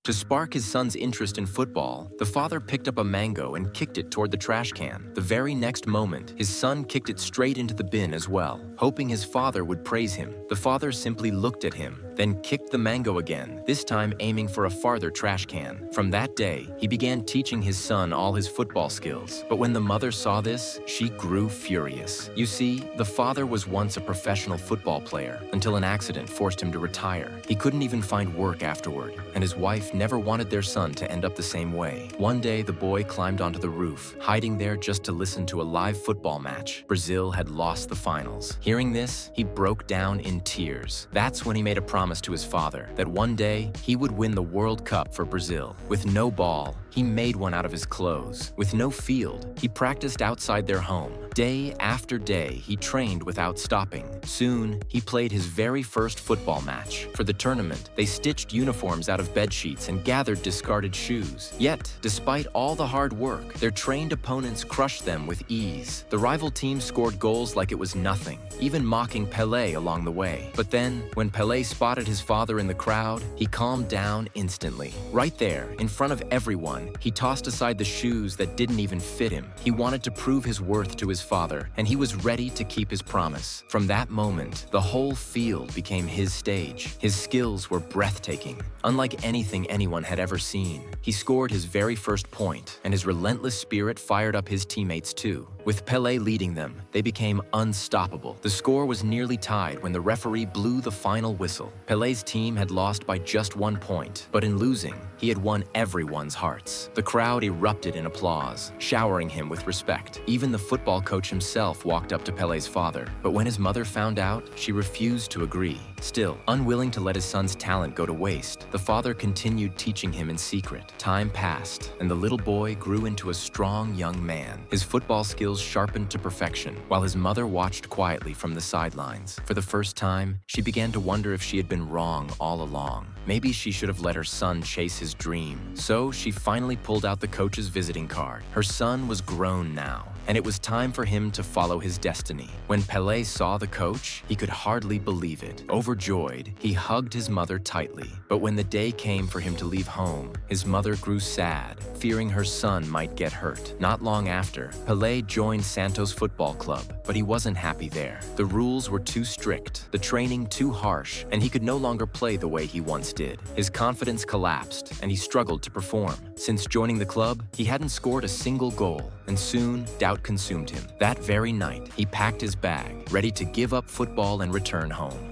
To spark his son's interest in football, the father picked up a mango and kicked it toward the trash can. The very next moment, his son kicked it straight into the bin as well, hoping his father would praise him. The father simply looked at him, then kicked the mango again, this time aiming for a farther trash can. From that day, he began teaching his son all his football skills. But when the mother saw this, she grew furious. You see, the father was once a professional football player until an accident forced him to retire. He couldn't even find work afterward, and his wife never wanted their son to end up the same way. One day, the boy climbed onto the roof, hiding there just to listen to a live football match. Brazil had lost the finals. Hearing this, he broke down in tears. That's when he made a promise to his father that one day he would win the World Cup for Brazil. With no ball, he made one out of his clothes. With no field, he practiced outside their home. Day after day, he trained without stopping. Soon, he played his very first football match. For the tournament, they stitched uniforms out of bed sheets and gathered discarded shoes. Yet, despite all the hard work, their trained opponents crushed them with ease. The rival team scored goals like it was nothing, even mocking Pelé along the way. But then, when Pelé spotted his father in the crowd, he calmed down instantly. Right there, in front of everyone, he tossed aside the shoes that didn't even fit him. He wanted to prove his worth to his father, and he was ready to keep his promise. From that moment, the whole field became his stage. His skills were breathtaking, unlike anything anyone had ever seen. He scored his very first point, and his relentless spirit fired up his teammates too. With Pelé leading them, they became unstoppable. The score was nearly tied when the referee blew the final whistle. Pelé's team had lost by just 1 point, but in losing, he had won everyone's hearts. The crowd erupted in applause, showering him with respect. Even the football coach himself walked up to Pelé's father, but when his mother found out, she refused to agree. Still, unwilling to let his son's talent go to waste, the father continued teaching him in secret. Time passed, and the little boy grew into a strong young man. His football skills sharpened to perfection, while his mother watched quietly from the sidelines. For the first time, she began to wonder if she had been wrong all along. Maybe she should have let her son chase his dream. So she finally pulled out the coach's visiting card. Her son was grown now, and it was time for him to follow his destiny. When Pelé saw the coach, he could hardly believe it. Overjoyed, he hugged his mother tightly. But when the day came for him to leave home, his mother grew sad, fearing her son might get hurt. Not long after, Pelé joined Santos Football Club, but he wasn't happy there. The rules were too strict, the training too harsh, and he could no longer play the way he once did. His confidence collapsed, and he struggled to perform. Since joining the club, he hadn't scored a single goal, and soon, doubt consumed him. That very night, he packed his bag, ready to give up football and return home.